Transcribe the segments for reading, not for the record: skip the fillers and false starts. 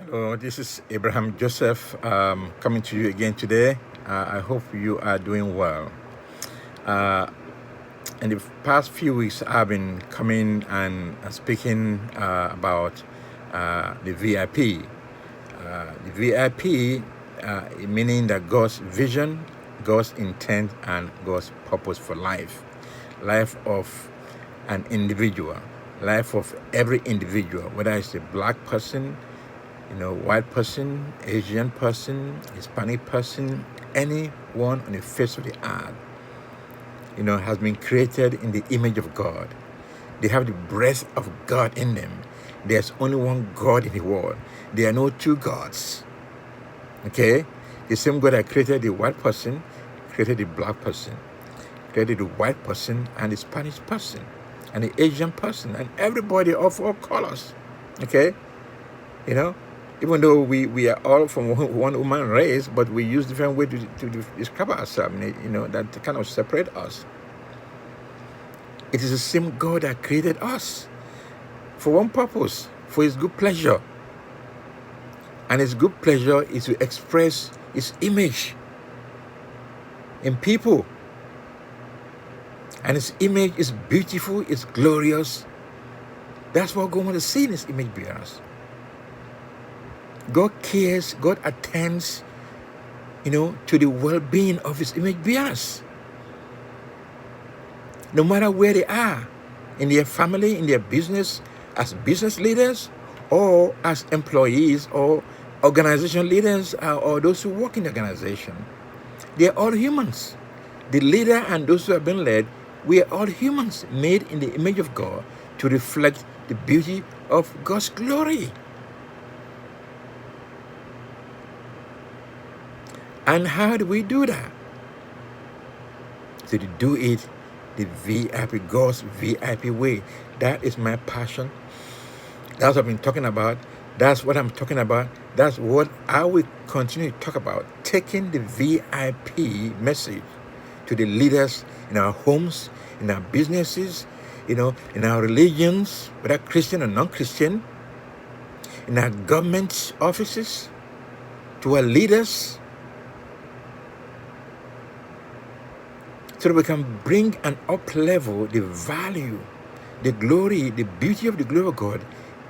Hello, this is Abraham Joseph coming to you again today. I hope you are doing well. Uh, in the past few weeks, I've been coming and speaking about the VIP. The VIP, meaning that God's vision, God's intent, and God's purpose for life of an individual, life of every individual, whether it's a black person, white person, Asian person, Hispanic person, anyone on the face of the earth, has been created in the image of God. They have the breath of God in them. There's only one God in the world. There are no two gods. Okay? The same God that created the white person, created the black person, created the white person and the Spanish person, and the Asian person, and everybody of all colors. Okay? Even though we are all from one human race, but we use different ways to describe ourselves, that kind of separate us. It is the same God that created us for one purpose, for His good pleasure. And His good pleasure is to express His image in people. And His image is beautiful, it's glorious. That's what God wants to see in His image bearers. God cares, God attends, to the well-being of His image bearers. No matter where they are, in their family, in their business, as business leaders, or as employees, or organization leaders, or those who work in the organization. They are all humans. The leader and those who have been led, we are all humans made in the image of God to reflect the beauty of God's glory. And how do we do that? So to do it the VIP, God's VIP way. That is my passion. That's what I've been talking about. That's what I'm talking about. That's what I will continue to talk about. Taking the VIP message to the leaders in our homes, in our businesses, in our religions, whether Christian or non-Christian, in our government offices, to our leaders, so that we can bring and up-level the value, the glory, the beauty of the glory of God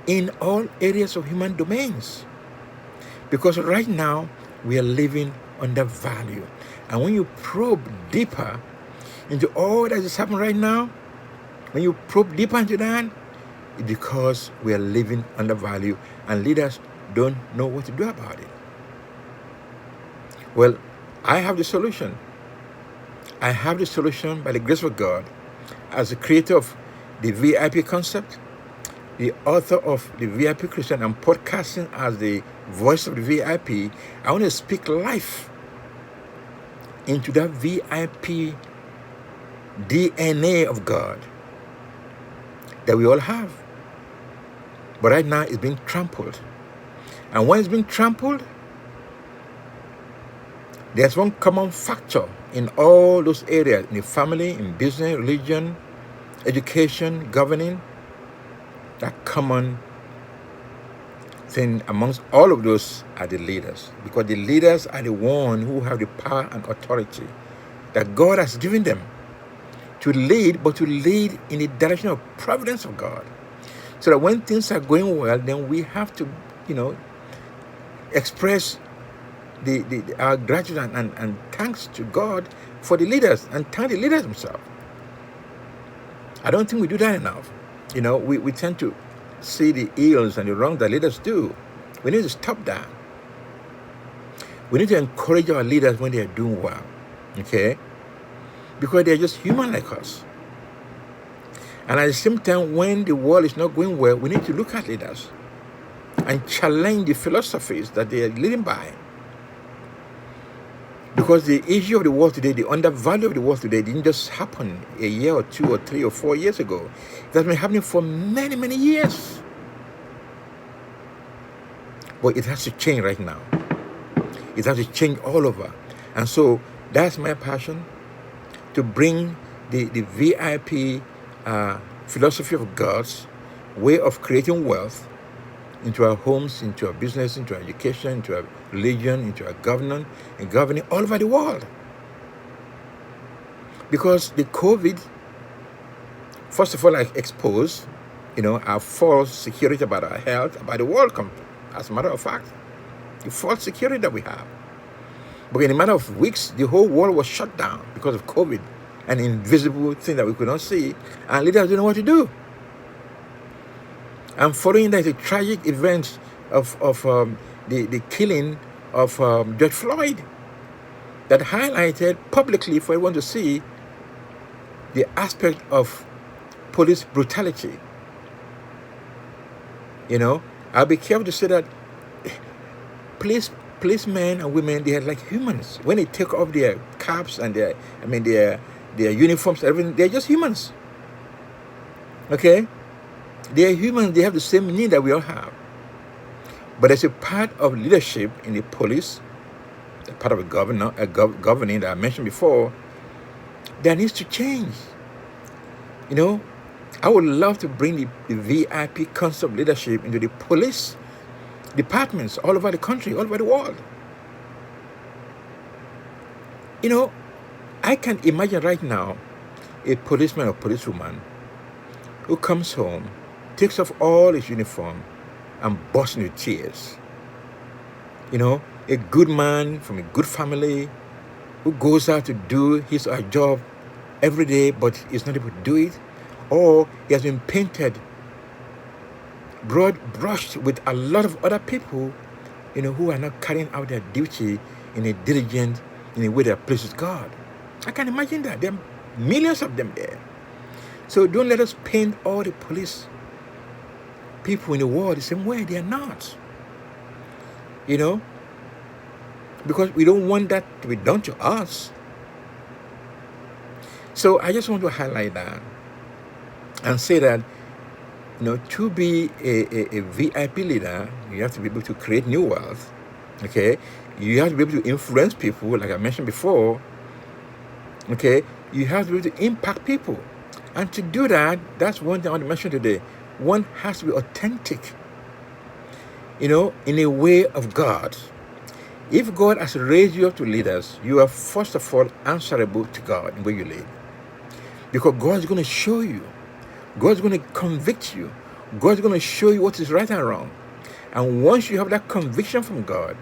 in all areas of human domains. Because right now, we are living under value. And when you probe deeper into all that is happening right now, when you probe deeper into that, it's because we are living under value and leaders don't know what to do about it. Well, I have the solution. I have the solution by the grace of God as the creator of the VIP concept, the author of the VIP Christian, and podcasting as the voice of the VIP. I want to speak life into that VIP DNA of God that we all have. But right now it's being trampled. And when it's being trampled, there's one common factor in all those areas, in the family, in business, religion, education, governing. That common thing amongst all of those are the leaders. Because the leaders are the ones who have the power and authority that God has given them to lead, but to lead in the direction of providence of God. So that when things are going well, then we have to, express our gratitude and thanks to God for the leaders and thank the leaders themselves. I don't think we do that enough. We tend to see the ills and the wrong that leaders do. We need to stop that. We need to encourage our leaders when they are doing well, okay? Because they are just human like us. And at the same time, when the world is not going well, we need to look at leaders and challenge the philosophies that they are leading by. Because the issue of the world today, the undervalue of the world today, didn't just happen a year or 2 or 3 or 4 years ago. It has been happening for many, many years. But it has to change right now. It has to change all over. And so that's my passion, to bring the VIP philosophy of God's way of creating wealth into our homes, into our business, into our education, into our religion, into our governance, and governing all over the world. Because the COVID, first of all, like exposed, our false security about our health, about the world, as a matter of fact, the false security that we have. But in a matter of weeks, the whole world was shut down because of COVID, an invisible thing that we could not see, and leaders didn't know what to do. And following that, the tragic event of the killing of George Floyd that highlighted publicly for everyone to see the aspect of police brutality. I'll be careful to say that policemen and women, they are like humans. When they take off their caps and their uniforms, everything, they're just humans. Okay? They are humans. They have the same need that we all have. But there's a part of leadership in the police, a part of a governing that I mentioned before, that needs to change. I would love to bring the VIP concept of leadership into the police departments all over the country, all over the world. I can imagine right now a policeman or policewoman who comes home, takes off all his uniform, and bursts into tears. A good man from a good family who goes out to do his or her job every day, but is not able to do it, or he has been painted, broad brushed with a lot of other people, who are not carrying out their duty in a diligent, in a way that pleases God. I can imagine that. There are millions of them there. So don't let us paint all the police people in the world the same way. They are not. Because we don't want that to be done to us. So I just want to highlight that and say that, to be a VIP leader, you have to be able to create new wealth. Okay? You have to be able to influence people, like I mentioned before. Okay? You have to be able to impact people. And to do that, that's one thing I want to mention today. One has to be authentic, in a way of God. If God has raised you up to leaders, you are first of all answerable to God in where you live. Because God is going to show you. God is going to convict you. God is going to show you what is right and wrong. And once you have that conviction from God,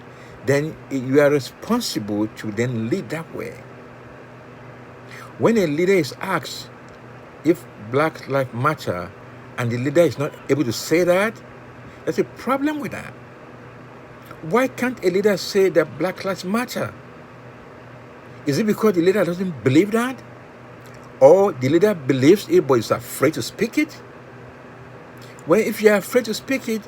then you are responsible to then lead that way. When a leader is asked if Black Lives Matter, and the leader is not able to say that, there's a problem with that. Why can't a leader say that Black Lives Matter? Is it because the leader doesn't believe that? Or the leader believes it but is afraid to speak it? Well, if you're afraid to speak it,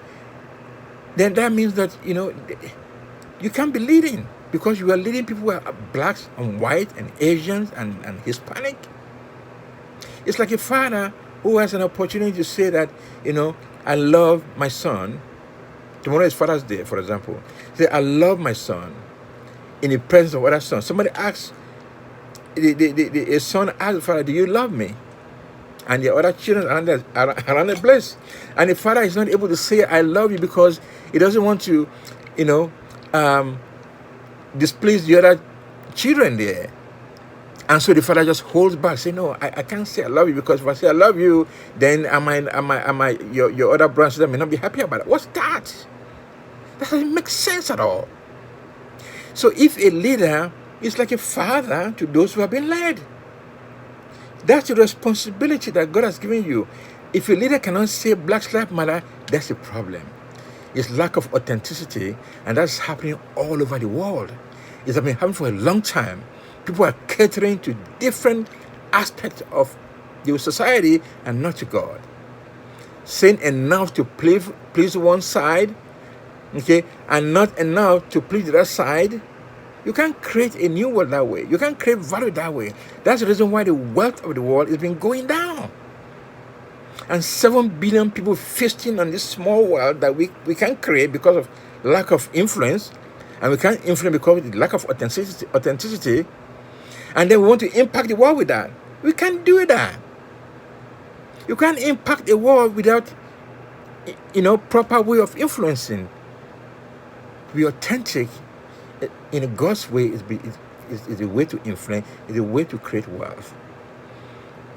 then that means that, you can't be leading, because you are leading people who are blacks and white and Asians and Hispanic. It's like a father who has an opportunity to say that, I love my son. Tomorrow is Father's Day, for example. Say, I love my son in the presence of other sons. Somebody asks, a son asks the father, do you love me? And the other children around the place. And the father is not able to say, I love you, because he doesn't want to, displease the other children there. And so the father just holds back, say, no, I can't say I love you, because if I say I love you, then your other brothers may not be happy about it. What's that? That doesn't make sense at all. So if a leader is like a father to those who have been led, that's the responsibility that God has given you. If a leader cannot say Black Lives Matter, that's a problem. It's lack of authenticity, and that's happening all over the world. It's been happening for a long time. People are catering to different aspects of the society and not to God. Saying enough to please one side, okay, and not enough to please the other side. You can't create a new world that way. You can't create value that way. That's the reason why the wealth of the world has been going down. And 7 billion people feasting on this small world that we can't create because of lack of influence. And we can't influence because of the lack of authenticity. And then we want to impact the world with that. We can't do that. You can't impact the world without proper way of influencing. Be authentic in God's way is a way to influence, is a way to create wealth.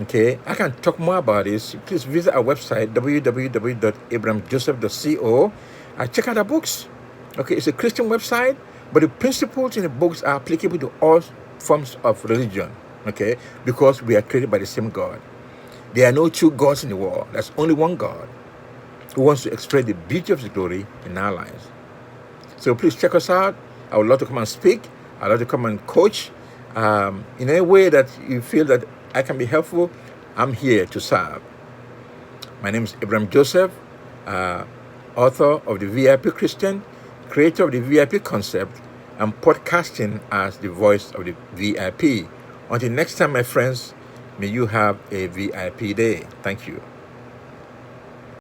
Okay, I can talk more about this. Please visit our website, www.abrahamjoseph.co. Check out our books. Okay, it's a Christian website, but the principles in the books are applicable to all forms of religion. Okay, because we are created by the same God. There are no two gods in the world. There's only one God who wants to express the beauty of His glory in our lives. So please check us out. I would love to come and speak. I'd love to come and coach. In any way that you feel that I can be helpful, I'm here to serve. My name is Abraham Joseph, author of the VIP Christian, creator of the VIP concept, and podcasting as the voice of the VIP. Until next time, my friends, may you have a VIP day. Thank you.